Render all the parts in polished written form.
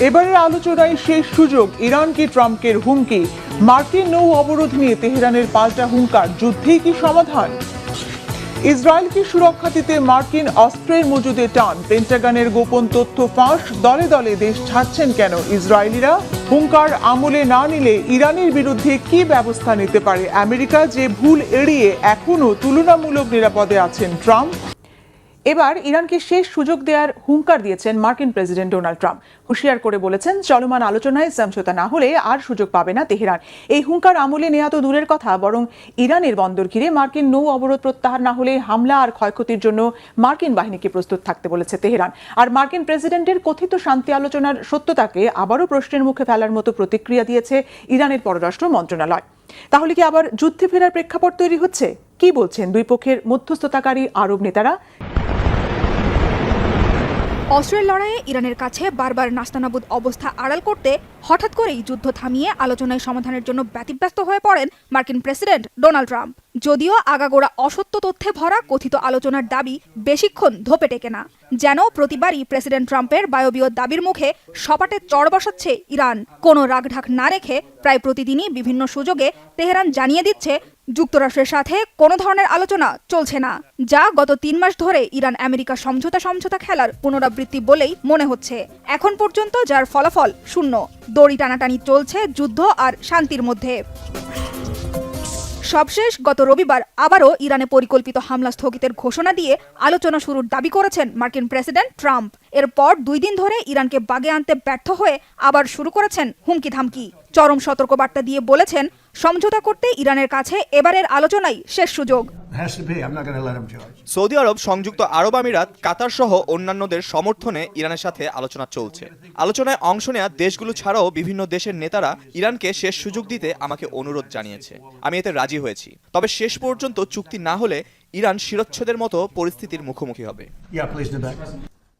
এবারের আলোচনায় শেষ সুযোগ, ইরানকে ট্রাম্পের হুমকি, মার্কিন নৌ অবরোধ নিয়ে তেহরানের পাল্টা হুঙ্কার, যুদ্ধেই কি সমাধান? ইসরায়েলকে সুরক্ষা দিতে মার্কিন অস্ত্রের মজুদে টান, পেন্টাগনের গোপন তথ্য ফাঁস, দলে দলে দেশ ছাড়ছেন কেন ইসরায়েলিরা? হুঙ্কার আমলে না নিলে ইরানের বিরুদ্ধে কি ব্যবস্থা নিতে পারে আমেরিকা, যে ভুল এড়িয়ে এখনো তুলনামূলক নিরাপদে আছেন ট্রাম্প? এবার ইরানকে শেষ সুযোগ দেওয়ার হুঙ্কার দিয়েছেন মার্কিন প্রেসিডেন্ট ডোনাল্ড ট্রাম্প। হুঁশিয়ার করে বলেছেন, চলমান আলোচনায় সমঝোতা না হলে আর সুযোগ পাবে না তেহরান। এই হুঙ্কার আমলে নেওয়া তো দূরের কথা, বরং ইরানের বন্দর ঘিরে মার্কিন নৌ অবরোধ প্রত্যাহার না হলে হামলা আর ক্ষয়ক্ষতির জন্য মার্কিন বাহিনীকে প্রস্তুত থাকতে বলেছে তেহরান। আর মার্কিন প্রেসিডেন্টের কথিত শান্তি আলোচনার সত্যতাকে আবারও প্রশ্নের মুখে ফেলার মতো প্রতিক্রিয়া দিয়েছে ইরানের পররাষ্ট্র মন্ত্রণালয়। তাহলে কি আবার যুদ্ধে ফেরার প্রেক্ষাপট তৈরি হচ্ছে? কি বলছেন দুই পক্ষের মধ্যস্থতাকারী আরব নেতারা? অস্ত্রের লড়াইয়ে ইরানের কাছে বারবার নাস্তানাবুদ অবস্থা আড়াল করতে হঠাৎ করেই যুদ্ধ থামিয়ে আলোচনায় সমাধানের জন্য ব্যতিব্যস্ত হয়ে পড়েন মার্কিন প্রেসিডেন্ট ডোনাল্ড ট্রাম্প। যদিও আগাগোড়া অসত্য তথ্যে ভরা কথিত আলোচনার দাবি বেশিক্ষণ ধোপে টেকে না। যেন প্রতিবারই প্রেসিডেন্ট ট্রাম্পের বায়বীয় দাবির মুখে সপাটে চড় বসাচ্ছে ইরান। কোনো রাগঢাক না রেখে প্রায় প্রতিদিনই বিভিন্ন সুযোগে তেহরান জানিয়ে দিচ্ছে যুক্তরাষ্ট্রের সাথে কোনো ধরনের আলোচনা চলছে না, যা গত 3 মাস ধরে ইরান আমেরিকা সমঝোতা খেলার পুনরাবৃত্তি বলেই মনে হচ্ছে। এখন পর্যন্ত যার ফলাফল শূন্য। দড়ি টানাটানি চলছে যুদ্ধ আর শান্তির মধ্যে। সবশেষ গত রবিবার আবারও ইরানে পরিকল্পিত হামলা স্থগিতের ঘোষণা দিয়ে আলোচনা শুরুর দাবি করেছেন মার্কিন প্রেসিডেন্ট ট্রাম্প। এরপর 2 দিন ধরে ইরানকে বাগে আনতে ব্যর্থ হয়ে আবার শুরু করেছেন হুমকি ধামকি। চরম সতর্কবার্তা দিয়ে বলেছেন, সমঝোতা করতে ইরানের কাছে এবারের আলোচনাই শেষ সুযোগ। সৌদি আরব, সংযুক্ত আরব আমিরাত, কাতার সহ অন্যান্যদের সমর্থনে ইরানের সাথে আলোচনা চলছে। আলোচনায় অংশ নেওয়া দেশগুলো ছাড়াও বিভিন্ন দেশের নেতারা ইরানকে শেষ সুযোগ দিতে আমাকে অনুরোধ জানিয়েছে। আমি এতে রাজি হয়েছি। তবে শেষ পর্যন্ত চুক্তি না হলে ইরান শিরচ্ছেদের মতো পরিস্থিতির মুখোমুখি হবে।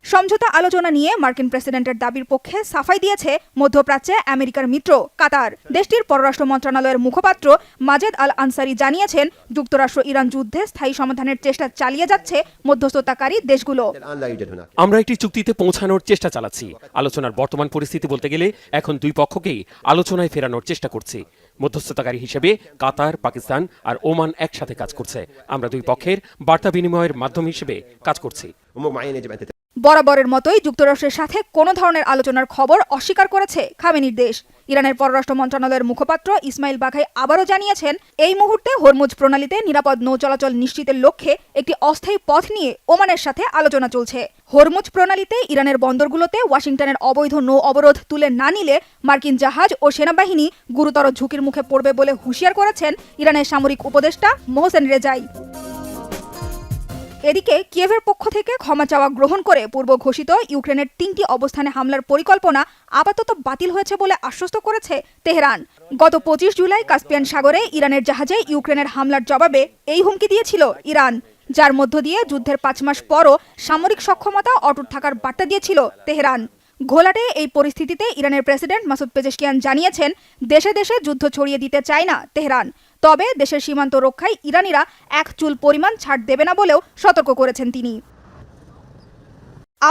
সমঝোতা আলোচনা নিয়ে মার্কিন প্রেসিডেন্টের দাবির পক্ষে সাফাই দিয়েছে মধ্যপ্রাচ্যে আমেরিকার মিত্র কাতার। দেশটির পররাষ্ট্র মন্ত্রণালয়ের মুখপাত্র মাজেদ আল আনসারি জানিয়েছেন, যুক্তরাষ্ট্র ইরান যুদ্ধে স্থায়ী সমাধানের চেষ্টা চালিয়ে যাচ্ছে মধ্যস্থতাকারী দেশগুলো। আমরা একটি চুক্তিতে পৌঁছানোর চেষ্টা চালাচ্ছি। আলোচনার বর্তমান পরিস্থিতি বলতে গেলে এখন দুই পক্ষকেই আলোচনায় ফেরানোর চেষ্টা করছি। মধ্যস্থতাকারী হিসেবে কাতার, পাকিস্তান আর ওমান একসাথে কাজ করছে। আমরা দুই পক্ষের বার্তা বিনিময়ের মাধ্যম হিসেবে কাজ করছি। বরাবরের মতোই যুক্তরাষ্ট্রের সাথে কোনো ধরনের আলোচনার খবর অস্বীকার করেছে খামেনির দেশ। ইরানের পররাষ্ট্র মন্ত্রণালয়ের মুখপাত্র ইসমাইল বাঘাই আবারও জানিয়েছেন, এই মুহূর্তে হরমুজ প্রণালীতে নিরাপদ নৌ চলাচল নিশ্চিতের লক্ষ্যে একটি অস্থায়ী পথ নিয়ে ওমানের সাথে আলোচনা চলছে। হরমুজ প্রণালীতে ইরানের বন্দরগুলোতে ওয়াশিংটনের অবৈধ নৌ অবরোধ তুলে না নিলে মার্কিন জাহাজ ও সেনাবাহিনী গুরুতর ঝুঁকির মুখে পড়বে বলে হুঁশিয়ার করেছেন ইরানের সামরিক উপদেষ্টা মোহসেন রেজাই। এদিকে কিয়েভের পক্ষ থেকে ক্ষমা চাওয়া গ্রহণ করে পূর্ব ঘোষিত ইউক্রেনের 3টি অবস্থানে হামলার পরিকল্পনা আপাতত বাতিল হয়েছে বলে আশ্বস্ত করেছে তেহরান। গত 25 জুলাই কাস্পিয়ান সাগরে ইরানের জাহাজে ইউক্রেনের হামলার জবাবে এই হুমকি দিয়েছিল ইরান, যার মধ্য দিয়ে যুদ্ধের 5 মাস পরও সামরিক সক্ষমতা অটুট থাকার বার্তা দিয়েছিল তেহরান। ঘোলাটে এই পরিস্থিতিতে ইরানের প্রেসিডেন্ট মাসুদ পেজেশকিয়ান জানিয়েছেন, দেশে দেশে যুদ্ধ ছড়িয়ে দিতে চায় না তেহরান, তবে দেশের সীমান্ত রক্ষায় ইরানিরা এক চুল পরিমাণ ছাড় দেবে না বলেও সতর্ক করেছেন তিনি।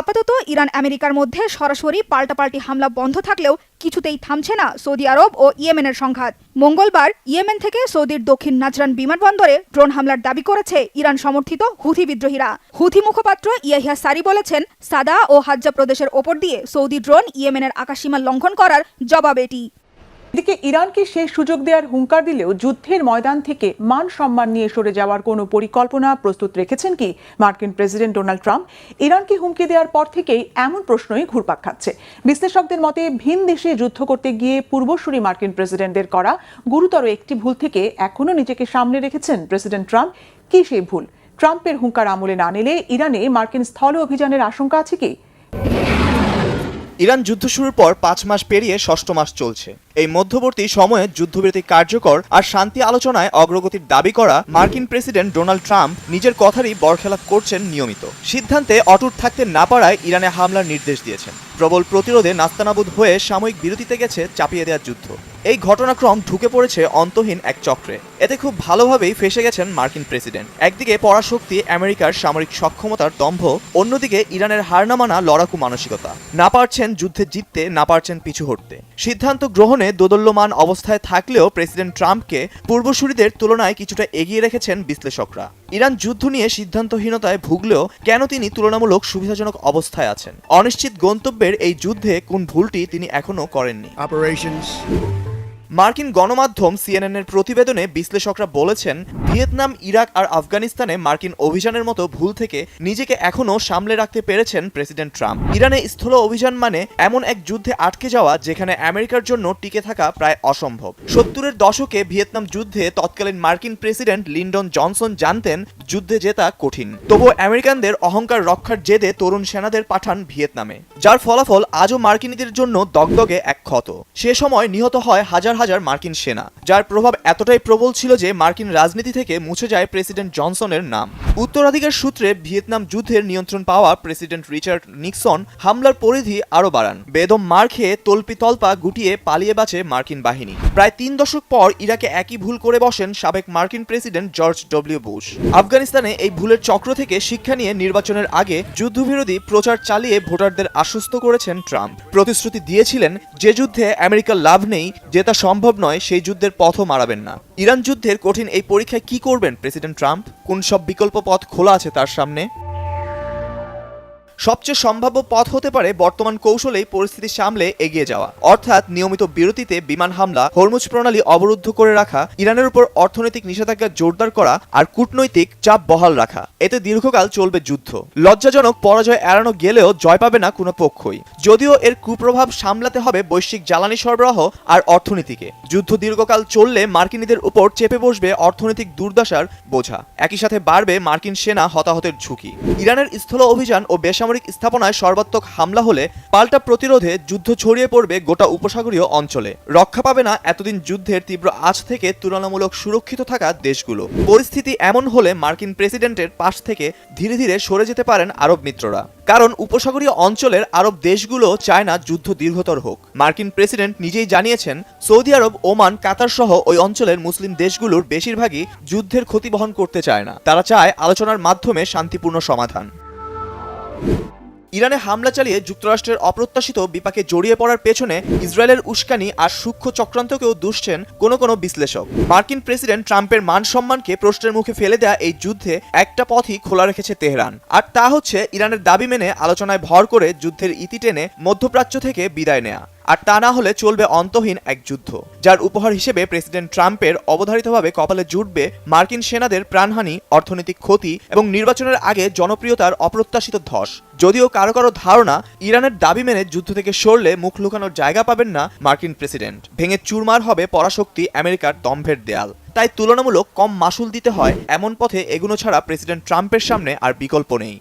আপাতত ইরান আমেরিকার মধ্যে সরাসরি পাল্টাপাল্টি হামলা বন্ধ থাকলেও কিছুতেই থামছে না সৌদি আরব ও ইয়েমেনের সংঘাত। মঙ্গলবার ইয়েমেন থেকে সৌদির দক্ষিণ নাজরান বিমানবন্দরে ড্রোন হামলার দাবি করেছে ইরান সমর্থিত হুথি বিদ্রোহীরা। হুথি মুখপাত্র ইয়াহিয়া সারি বলেছেন, সাদা ও হাজ্জা প্রদেশের ওপর দিয়ে সৌদি ড্রোন ইয়েমেনের আকাশসীমা লঙ্ঘন করার জবাব এটি। এদিকে ইরানকে শেষ সুযোগ দেওয়ার হুঙ্কার দিলেও যুদ্ধের ময়দান থেকে মান সম্মান নিয়ে সরে যাওয়ার কোনো পরিকল্পনা প্রস্তুত রেখেছেন কি মার্কিন প্রেসিডেন্ট ডোনাল্ড ট্রাম্প? ইরানকে হুমকি দেওয়ার পর থেকেই এমন প্রশ্নই ঘুরপাক খাচ্ছে। বিশ্লেষকদের মতে, ভিন দেশে যুদ্ধ করতে গিয়ে পূর্বসূরি মার্কিন প্রেসিডেন্টদের করা গুরুতর একটি ভুল থেকে এখনো নিজেকে সামনে রেখেছেন প্রেসিডেন্ট ট্রাম্প। কি সেই ভুল? ট্রাম্পের হুঙ্কার আমলে না নিলে ইরানে মার্কিন স্থল অভিযানের আশঙ্কা আছে কি? ইরান যুদ্ধ শুরুর পর 5 মাস পেরিয়ে 6ষ্ঠ মাস চলছে। এই মধ্যবর্তী সময়ে যুদ্ধবিরতি কার্যকর আর শান্তি আলোচনায় অগ্রগতির দাবি করা মার্কিন প্রেসিডেন্ট ডোনাল্ড ট্রাম্প নিজের কথারই বরখেলাপ করছেন নিয়মিত। সিদ্ধান্তে অটুট থাকতে না পারায় ইরানে হামলার নির্দেশ দিয়েছেন। প্রবল প্রতিরোধে নাস্তানাবুদ হয়ে সাময়িক বিরতিতে গেছে চাপিয়ে দেওয়ার যুদ্ধ। এই ঘটনাক্রম ঢুকে পড়েছে অন্তহীন এক চক্রে। এতে খুব ভালোভাবেই ফেসে গেছেন মার্কিন প্রেসিডেন্ট। একদিকে পরাশক্তি আমেরিকার সামরিক সক্ষমতার দম্ভ, অন্যদিকে ইরানের হার না মানা লড়াকু মানসিকতা। না পারছেন যুদ্ধে জিততে, না পারছেন পিছু হটতে। সিদ্ধান্ত গ্রহণে দোদল্যমান অবস্থায় থাকলেও প্রেসিডেন্ট ট্রাম্পকে পূর্বসূরীদের তুলনায় কিছুটা এগিয়ে রেখেছেন বিশ্লেষকরা। ইরান যুদ্ধ নিয়ে সিদ্ধান্তহীনতায় ভুগলেও কেন তিনি তুলনামূলক সুবিধাজনক অবস্থায় আছেন? অনিশ্চিত গন্তব্যের এই যুদ্ধে কোন ভুলটি তিনি এখনো করেননি? মার্কিন গণমাধ্যম সিএনএন-এর প্রতিবেদনে বিশ্লেষকরা বলেছেন, ভিয়েতনাম, ইরাক আর আফগানিস্তানে মার্কিন অভিযানের মতো ভুল থেকে নিজেকে এখনও সামলে রাখতে পেরেছেন প্রেসিডেন্ট ট্রাম্প। ইরানে স্থল অভিযান মানে এমন এক যুদ্ধে আটকে যাওয়া যেখানে আমেরিকার জন্য টিকে থাকা প্রায় অসম্ভব। 70-এর দশকে ভিয়েতনাম যুদ্ধে তৎকালীন মার্কিন প্রেসিডেন্ট লিন্ডন জনসন জানতেন যুদ্ধে জেতা কঠিন। তবুও আমেরিকানদের অহংকার রক্ষার জেদে তরুণ সেনাদের পাঠান ভিয়েতনামে, যার ফলাফল আজও মার্কিনীদের জন্য দগদগে এক ক্ষত। সে সময় নিহত হয় হাজার হাজার মার্কিন সেনা, যার প্রভাব এতটাই প্রবল ছিল যে মার্কিন রাজনীতি থেকে মুছে যায় প্রেসিডেন্ট জনসনের নাম। উত্তরাধিকার সূত্রে ভিয়েতনাম যুদ্ধের নিয়ন্ত্রণ পাওয়া প্রেসিডেন্ট রিচার্ড নিক্সন হামলার পরিধি আরও বাড়ান। বেদম মার খেয়ে তল্পি তল্পা গুটিয়ে পালিয়ে বাঁচে মার্কিন বাহিনী। প্রায় 3 দশক পর ইরাকে একই ভুল করে বসেন সাবেক মার্কিন প্রেসিডেন্ট জর্জ ডব্লিউ বুশ। আফগানিস্তানে এই ভুলের চক্র থেকে শিক্ষা নিয়ে নির্বাচনের আগে যুদ্ধবিরোধী প্রচার চালিয়ে ভোটারদের আশ্বস্ত করেছেন ট্রাম্প। প্রতিশ্রুতি দিয়েছিলেন, যে যুদ্ধে আমেরিকার লাভ নেই, জেতা সম্ভব নয়, সেই যুদ্ধের পথও মারাবেন না। ইরান যুদ্ধের কঠিন এই পরীক্ষায় কি করবেন প্রেসিডেন্ট ট্রাম্প? কোন সব বিকল্প পথ খোলা আছে তার সামনে? সবচেয়ে সম্ভাব্য পথ হতে পারে বর্তমান কৌশলেই পরিস্থিতি সামলে এগিয়ে যাওয়া, অর্থাৎ নিয়মিত বিরতিতে বিমান হামলা, হরমুজ প্রণালী অবরুদ্ধ করে রাখা, ইরানের উপর অর্থনৈতিক নিষেধাজ্ঞা জোরদার করা আর কূটনৈতিক চাপ বহাল রাখা। এতে দীর্ঘকাল চলবে যুদ্ধ। লজ্জাজনক পরাজয় এড়ানো গেলেও জয় পাবে না কোনো পক্ষই, যদিও এর কুপ্রভাব সামলাতে হবে বৈশ্বিক জ্বালানি সরবরাহ আর অর্থনীতিকে। যুদ্ধ দীর্ঘকাল চললে মার্কিনীদের উপর চেপে বসবে অর্থনৈতিক দুর্দশার বোঝা। একই সাথে বাড়বে মার্কিন সেনা হতাহতের ঝুঁকি। ইরানের স্থল অভিযান ও বেসামরিক স্থাপনায় সর্বাত্মক হামলা হলে পাল্টা প্রতিরোধে যুদ্ধ ছড়িয়ে পড়বে গোটা উপসাগরীয় অঞ্চলে। রক্ষা পাবে না এতদিন যুদ্ধের তীব্র আঁচ থেকে তুলনামূলক সুরক্ষিত থাকা দেশগুলো। পরিস্থিতি এমন হলে মার্কিন প্রেসিডেন্টের পাশ থেকে ধীরে ধীরে সরে যেতে পারেন আরব মিত্ররা, কারণ উপসাগরীয় অঞ্চলের আরব দেশগুলো চায় না যুদ্ধ দীর্ঘতর হোক। মার্কিন প্রেসিডেন্ট নিজেই জানিয়েছেন, সৌদি আরব, ওমান, কাতার সহ ওই অঞ্চলের মুসলিম দেশগুলোর বেশিরভাগই যুদ্ধের ক্ষতি বহন করতে চায় না। তারা চায় আলোচনার মাধ্যমে শান্তিপূর্ণ সমাধান। ইরানে হামলা চালিয়ে যুক্তরাষ্ট্রের অপ্রত্যাশিত বিপাকে জড়িয়ে পড়ার পেছনে ইসরায়েলের উস্কানি আর সূক্ষ্ম চক্রান্তকেও দুষছেন কোনো বিশ্লেষক। মার্কিন প্রেসিডেন্ট ট্রাম্পের মান সম্মানকে প্রশ্নের মুখে ফেলে দেয়া এই যুদ্ধে একটা পথই খোলা রেখেছে তেহরান, আর তা হচ্ছে ইরানের দাবি মেনে আলোচনায় ভর করে যুদ্ধের ইতি টেনে মধ্যপ্রাচ্য থেকে বিদায় নেয়া। আর তা না হলে চলবে অন্তহীন এক যুদ্ধ, যার উপহার হিসেবে প্রেসিডেন্ট ট্রাম্পের অবধারিতভাবে কপালে জুটবে মার্কিন সেনাদের প্রাণহানি, অর্থনৈতিক ক্ষতি এবং নির্বাচনের আগে জনপ্রিয়তার অপ্রত্যাশিত ধস। যদিও কারো কারো ধারণা, ইরানের দাবি মেনে যুদ্ধ থেকে সরলে মুখ লুকানোর জায়গা পাবেন না মার্কিন প্রেসিডেন্ট। ভেঙে চুরমার হবে পরাশক্তি আমেরিকার দম্ভের দেয়াল। তাই তুলনামূলক কম মাসুল দিতে হয় এমন পথে এগুনো ছাড়া প্রেসিডেন্ট ট্রাম্পের সামনে আর বিকল্প নেই।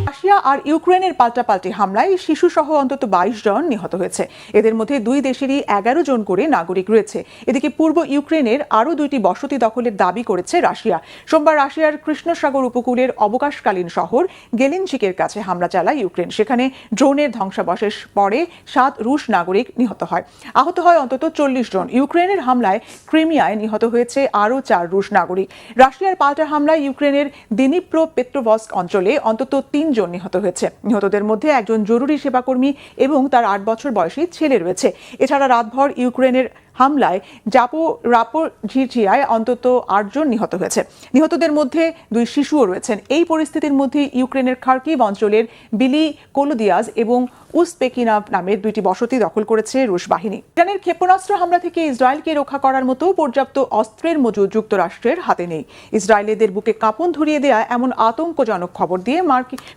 রাশিয়া আর ইউক্রেনের পাল্টাপাল্টি হামলায় শিশুসহ অন্তত 22 জন নিহত হয়েছে। এদের মধ্যে দুই দেশেরই 11 জন করে নাগরিক রয়েছে। এদিকে পূর্ব ইউক্রেনের আরও 2টি বসতি দখলের দাবি করেছে রাশিয়া। সোমবার রাশিয়ার কৃষ্ণসাগর উপকূলের অবকাশকালীন শহর গেলেনচিকের কাছে হামলা চালায় ইউক্রেন। সেখানে ড্রোনের ধ্বংসাবশেষ পড়ে 7 রুশ নাগরিক নিহত হয়। আহত হয় অন্তত 40 জন। ইউক্রেনের হামলায় ক্রিমিয়ায় নিহত হয়েছে আরও 4 রুশ নাগরিক। রাশিয়ার পাল্টা হামলায় ইউক্রেনের দিনিপ্রো পেট্রোভস্ক অঞ্চলে অন্তত 3 জন নিহত হয়েছে। নিহতদের মধ্যে একজন জরুরি সেবাকর্মী এবং তার 8 বছর বয়সী ছেলে রয়েছে। এছাড়া রাতভর ইউক্রেনের হামলায় জাপোরিঝিয়ায় অন্তত 8 জন নিহত হয়েছে। নিহতদের মধ্যে 2 শিশুও রয়েছেন। এই পরিস্থিতির মধ্যে ইউক্রেনের খার্কিভ অঞ্চলের বিলি কোলোদিয়াজ এবং উজপেকিনাভ নামের 2টি বসতি দখল করেছে রুশ বাহিনী। ইরানের ক্ষেপণাস্ত্র হামলা থেকে ইসরায়েলকে রক্ষা করার মতো পর্যাপ্ত অস্ত্রের মজুদ যুক্তরাষ্ট্রের হাতে নেই। ইসরায়েলিদের বুকে কাঁপন ধরিয়ে দেয়া এমন আতঙ্কজনক খবর দিয়ে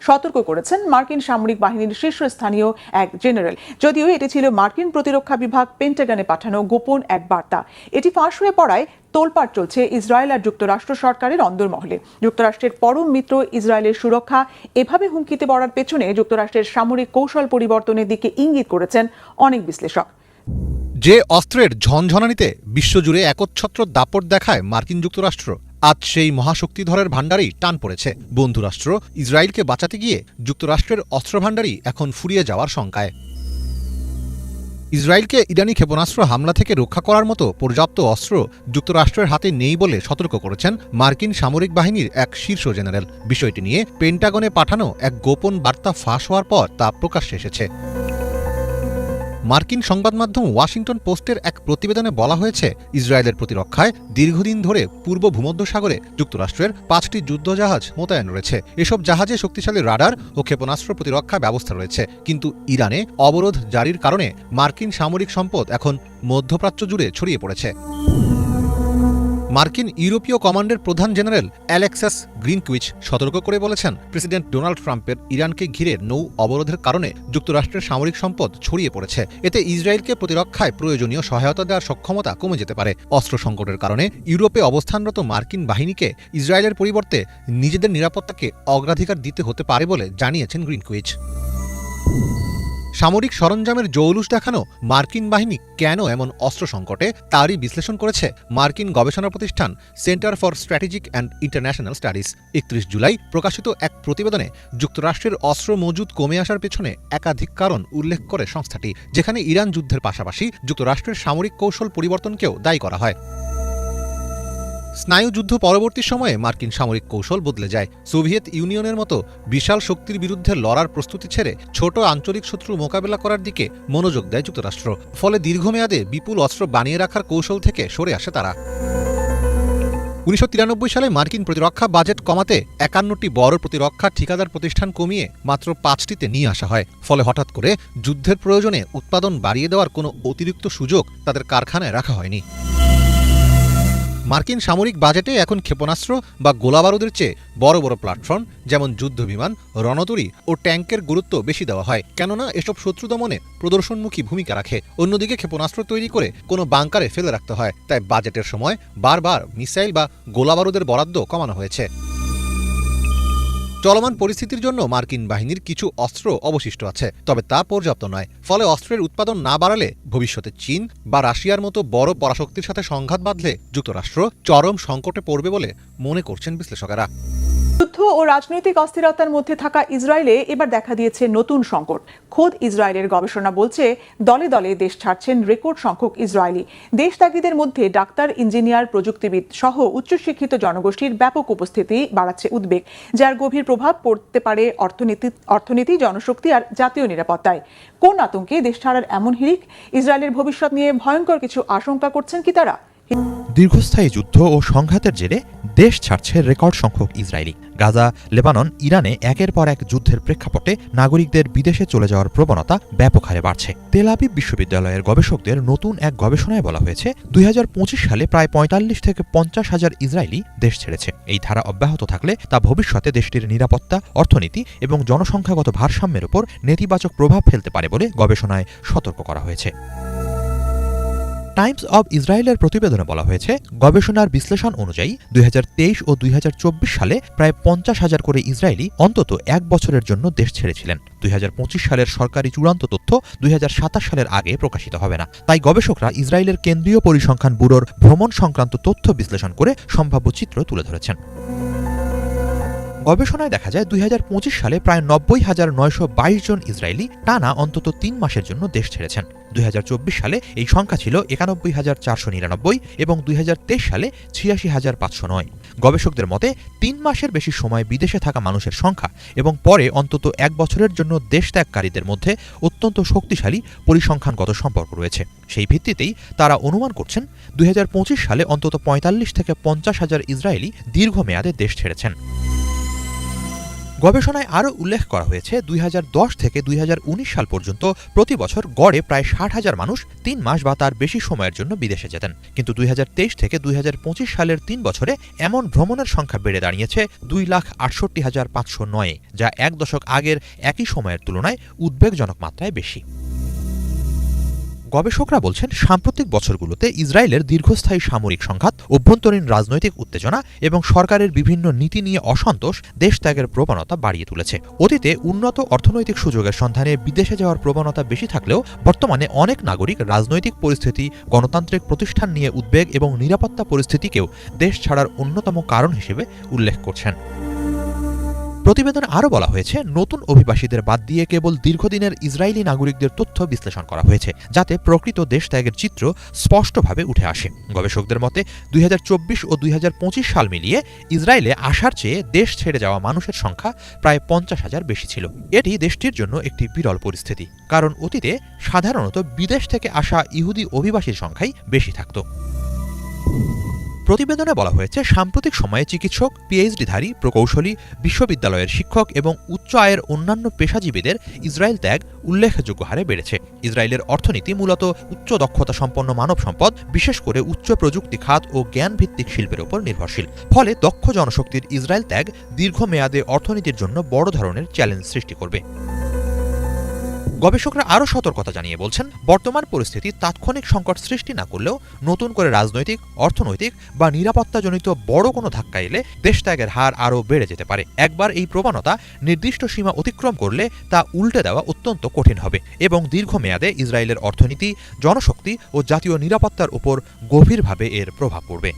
সতর্ক করেছেন মার্কিন সামরিক বাহিনীর শীর্ষস্থানীয় এক জেনারেল। যদিও এটি ছিল মার্কিন প্রতিরক্ষা বিভাগ পেন্টাগনে পাঠানো গোপন এক বার্তা। এটি ফাঁস হয়ে পড়ায় তোলপাড় চলছে ইসরায়েল আর যুক্তরাষ্ট্র সরকারের অন্দরমহলে। যুক্তরাষ্ট্রের পরম মিত্র ইসরায়েলের সুরক্ষা এভাবে হুমকিতে পড়ার পেছনে যুক্তরাষ্ট্রের সামরিক কৌশল পরিবর্তনের দিকে ইঙ্গিত করেছেন অনেক বিশ্লেষক। যে অস্ত্রের ঝনঝনানিতে বিশ্বজুড়ে একচ্ছত্র দাপট দেখায় মার্কিন যুক্তরাষ্ট্র, আজ সেই মহাশক্তিধরের ভাণ্ডারেই টান পড়েছে। বন্ধুরাষ্ট্র ইসরায়েলকে বাঁচাতে গিয়ে যুক্তরাষ্ট্রের অস্ত্রভাণ্ডারই এখন ফুরিয়ে যাওয়ার শঙ্কায়। ইসরায়েলকে ইরানি ক্ষেপণাস্ত্র হামলা থেকে রক্ষা করার মতো পর্যাপ্ত অস্ত্র যুক্তরাষ্ট্রের হাতে নেই বলে সতর্ক করেছেন মার্কিন সামরিক বাহিনীর এক শীর্ষ জেনারেল। বিষয়টি নিয়ে পেন্টাগনে পাঠানো এক গোপন বার্তা ফাঁস হওয়ার পর তা প্রকাশ্যে এসেছে। মার্কিন সংবাদমাধ্যম ওয়াশিংটন পোস্টের এক প্রতিবেদনে বলা হয়েছে, ইসরায়েলের প্রতিরক্ষায় দীর্ঘদিন ধরে পূর্ব ভূমধ্যসাগরে যুক্তরাষ্ট্রের 5টি যুদ্ধজাহাজ মোতায়েন রয়েছে। এসব জাহাজে শক্তিশালী রাডার ও ক্ষেপণাস্ত্র প্রতিরক্ষা ব্যবস্থা রয়েছে। কিন্তু ইরানে অবরোধ জারির কারণে মার্কিন সামরিক সম্পদ এখন মধ্যপ্রাচ্য জুড়ে ছড়িয়ে পড়েছে। মার্কিন ইউরোপীয় কমান্ডের প্রধান জেনারেল অ্যালেক্সাস গ্রিনকুইচ সতর্ক করে বলেছেন, প্রেসিডেন্ট ডোনাল্ড ট্রাম্পের ইরানকে ঘিরে নৌ অবরোধের কারণে যুক্তরাষ্ট্রের সামরিক সম্পদ ছড়িয়ে পড়েছে। এতে ইসরায়েলকে প্রতিরক্ষায় প্রয়োজনীয় সহায়তা দেওয়ার সক্ষমতা কমে যেতে পারে। অস্ত্র সংকটের কারণে ইউরোপে অবস্থানরত মার্কিন বাহিনীকে ইসরায়েলের পরিবর্তে নিজেদের নিরাপত্তাকে অগ্রাধিকার দিতে হতে পারে বলে জানিয়েছেন গ্রিনকুইচ। সামরিক সরঞ্জামের জৌলুস দেখানো মার্কিন বাহিনী কেন এমন অস্ত্র সংকটে, তারই বিশ্লেষণ করেছে মার্কিন গবেষণা প্রতিষ্ঠান centre for strategic and international studies. 31 July প্রকাশিত এক প্রতিবেদনে যুক্তরাষ্ট্রের অস্ত্র মজুদ কমে আসার পেছনে একাধিক কারণ উল্লেখ করে সংস্থাটি, যেখানে ইরান যুদ্ধের পাশাপাশি যুক্তরাষ্ট্রের সামরিক কৌশল পরিবর্তনকেও দায়ী করা হয়। স্নায়ুযুদ্ধ পরবর্তী সময়ে মার্কিন সামরিক কৌশল বদলে যায়। সোভিয়েত ইউনিয়নের মতো বিশাল শক্তির বিরুদ্ধে লড়ার প্রস্তুতি ছেড়ে ছোট আঞ্চলিক শত্রু মোকাবেলা করার দিকে মনোযোগ দেয় যুক্তরাষ্ট্র। ফলে দীর্ঘমেয়াদে বিপুল অস্ত্র বানিয়ে রাখার কৌশল থেকে সরে আসে তারা। 1993 সালে মার্কিন প্রতিরক্ষা বাজেট কমাতে 51টি বড় প্রতিরক্ষা ঠিকাদার প্রতিষ্ঠান কমিয়ে মাত্র 5টিতে নিয়ে আসা হয়। ফলে হঠাৎ করে যুদ্ধের প্রয়োজনে উৎপাদন বাড়িয়ে দেওয়ার কোনো অতিরিক্ত সুযোগ তাদের কারখানায় রাখা হয়নি। মার্কিন সামরিক বাজেটে এখন ক্ষেপণাস্ত্র বা গোলাবারুদের চেয়ে বড় বড় প্ল্যাটফর্ম যেমন যুদ্ধবিমান, রণতরী ও ট্যাঙ্কের গুরুত্ব বেশি দেওয়া হয়, কেননা এসব শত্রু দমনে প্রদর্শনমুখী ভূমিকা রাখে। অন্যদিকে ক্ষেপণাস্ত্র তৈরি করে কোনো বাংকারে ফেলে রাখতে হয়, তাই বাজেটের সময় বারবার মিসাইল বা গোলাবারুদের বরাদ্দ কমানো হয়েছে। চলমান পরিস্থিতির জন্য মার্কিন বাহিনীর কিছু অস্ত্র অবশিষ্ট আছে, তবে তা পর্যাপ্ত নয়। ফলে অস্ত্রের উৎপাদন না বাড়ালে ভবিষ্যতে চীন বা রাশিয়ার মতো বড় পরাশক্তির সাথে সংঘাত বাঁধলে যুক্তরাষ্ট্র চরম সংকটে পড়বে বলে মনে করছেন বিশ্লেষকেরা। যুদ্ধ ও রাজনৈতিক অস্থিরতার মধ্যে থাকা ইসরায়েলে এবার দেখা দিয়েছে নতুন সংকট। খোদ ইসরায়েলের গবেষণা বলছে, দলে দলে দেশ ছাড়ছেন রেকর্ড সংখ্যক ইসরায়েলি। দেশত্যাগীদের মধ্যে ডাক্তার, ইঞ্জিনিয়ার, প্রযুক্তিবিদ সহ উচ্চশিক্ষিত জনগোষ্ঠীর ব্যাপক উপস্থিতি বাড়াচ্ছে উদ্বেগ, যার গভীর প্রভাব পড়তে পারে অর্থনীতি, জনশক্তি আর জাতীয় নিরাপত্তায়। কোন আতঙ্কে দেশ ছাড়ার এমন হিড়িক? ইসরায়েলের ভবিষ্যৎ নিয়ে ভয়ঙ্কর কিছু আশঙ্কা করছেন কি তারা? দীর্ঘস্থায়ী যুদ্ধ ও সংঘাতের জেরে দেশ ছাড়ছে রেকর্ড সংখ্যক ইসরায়েলি। গাজা, লেবানন, ইরানে একের পর এক যুদ্ধের প্রেক্ষাপটে নাগরিকদের বিদেশে চলে যাওয়ার প্রবণতা ব্যাপক হারে বাড়ছে। তেল আবিব বিশ্ববিদ্যালয়ের গবেষকদের নতুন এক গবেষণায় বলা হয়েছে, 2025 সালে প্রায় 45 থেকে 50 হাজার ইসরায়েলি দেশ ছেড়েছে। এই ধারা অব্যাহত থাকলে তা ভবিষ্যতে দেশটির নিরাপত্তা, অর্থনীতি এবং জনসংখ্যাগত ভারসাম্যের উপর নেতিবাচক প্রভাব ফেলতে পারে বলে গবেষণায় সতর্ক করা হয়েছে। টাইমস অব ইসরায়েলের প্রতিবেদনে বলা হয়েছে, গবেষণার বিশ্লেষণ অনুযায়ী 2023 ও 2024 সালে প্রায় 50 হাজার করে ইসরায়েলি অন্তত এক বছরের জন্য দেশ ছেড়েছিলেন। 2025 সালের সরকারি চূড়ান্ত তথ্য 2027 সালের আগে প্রকাশিত হবে না। তাই গবেষকরা ইসরায়েলের কেন্দ্রীয় পরিসংখ্যান ব্যুরোর ভ্রমণ সংক্রান্ত তথ্য বিশ্লেষণ করে সম্ভাব্য চিত্র তুলে ধরেছেন। গবেষণায় দেখা যায়, 2025 সালে প্রায় 90,922 জন ইসরায়েলি টানা অন্তত 3 মাসের জন্য দেশ ছেড়েছেন। 2024 সালে এই সংখ্যা ছিল 91,499 এবং 2023 সালে 86,509। গবেষকদের মতে 3 মাসের বেশি সময় বিদেশে থাকা মানুষের সংখ্যা এবং পরে অন্তত এক বছরের জন্য দেশ ত্যাগকারীদের মধ্যে অত্যন্ত শক্তিশালী পরিসংখ্যানগত সম্পর্ক রয়েছে। সেই ভিত্তিতেই তারা অনুমান করছেন, 2025 সালে অন্তত 45 থেকে 50 হাজার ইসরায়েলি দীর্ঘমেয়াদে দেশ ছেড়েছেন। গবেষণায় আরও উল্লেখ করা হয়েছে, 2010 থেকে 2019 সাল পর্যন্ত প্রতি বছর গড়ে প্রায় 60,000 মানুষ 3 মাস বা তার বেশি সময়ের জন্য বিদেশে যেতেন। কিন্তু 2023 থেকে 2025 সালের 3 বছরে এমন ভ্রমণের সংখ্যা বেড়ে দাঁড়িয়েছে 2,68,509, যা এক দশক আগের একই সময়ের তুলনায় উদ্বেগজনক মাত্রায় বেশি। গবেষকরা বলছেন সাম্প্রতিক বছরগুলোতে ইসরায়েলের দীর্ঘস্থায়ী সামরিক সংঘাত, অভ্যন্তরীণ রাজনৈতিক উত্তেজনা এবং সরকারের বিভিন্ন নীতি নিয়ে অসন্তোষ দেশ ত্যাগের প্রবণতা বাড়িয়ে তুলেছে। অতীতে উন্নত অর্থনৈতিক সুযোগের সন্ধানে বিদেশে যাওয়ার প্রবণতা বেশি থাকলেও বর্তমানে অনেক নাগরিক রাজনৈতিক পরিস্থিতি, গণতান্ত্রিক প্রতিষ্ঠান নিয়ে উদ্বেগ এবং নিরাপত্তা পরিস্থিতিকেও দেশ ছাড়ার অন্যতম কারণ হিসেবে উল্লেখ করছেন। প্রতিবেদনে আরও বলা হয়েছে, নতুন অভিবাসীদের বাদ দিয়ে কেবল দীর্ঘদিনের ইসরায়েলি নাগরিকদের তথ্য বিশ্লেষণ করা হয়েছে, যাতে প্রকৃত দেশ ত্যাগের চিত্র স্পষ্টভাবে উঠে আসে। গবেষকদের মতে 2024 ও 2025 সাল মিলিয়ে ইসরায়েলে আসার চেয়ে দেশ ছেড়ে যাওয়া মানুষের সংখ্যা প্রায় 50,000 বেশি ছিল। এটি দেশটির জন্য একটি বিরল পরিস্থিতি, কারণ অতীতে সাধারণত বিদেশ থেকে আসা ইহুদি অভিবাসীর সংখ্যাই বেশি থাকত। প্রতিবেদনে বলা হয়েছে, সাম্প্রতিক সময়ে চিকিৎসক, পিএইচডিধারী, প্রকৌশলী, বিশ্ববিদ্যালয়ের শিক্ষক এবং উচ্চ আয়ের অন্যান্য পেশাজীবীদের ইসরায়েল ত্যাগ উল্লেখযোগ্য হারে বেড়েছে। ইসরায়েলের অর্থনীতি মূলত উচ্চ দক্ষতা সম্পন্ন মানব সম্পদ, বিশেষ করে উচ্চ প্রযুক্তি খাত ও জ্ঞানভিত্তিক শিল্পের উপর নির্ভরশীল। ফলে দক্ষ জনশক্তির ইসরায়েল ত্যাগ দীর্ঘমেয়াদে অর্থনীতির জন্য বড় ধরনের চ্যালেঞ্জ সৃষ্টি করবে। গবেষকরা আরও সতর্কতা জানিয়ে বলছেন, বর্তমান পরিস্থিতি তাৎক্ষণিক সংকট সৃষ্টি না করলেও নতুন করে রাজনৈতিক, অর্থনৈতিক বা নিরাপত্তাজনিত বড় কোনো ধাক্কা এলে দেশত্যাগের হার আরও বেড়ে যেতে পারে। একবার এই প্রবণতা নির্দিষ্ট সীমা অতিক্রম করলে তা উল্টে দেওয়া অত্যন্ত কঠিন হবে এবং দীর্ঘমেয়াদে ইসরায়েলের অর্থনীতি, জনশক্তি ও জাতীয় নিরাপত্তার উপর গভীরভাবে এর প্রভাব পড়বে।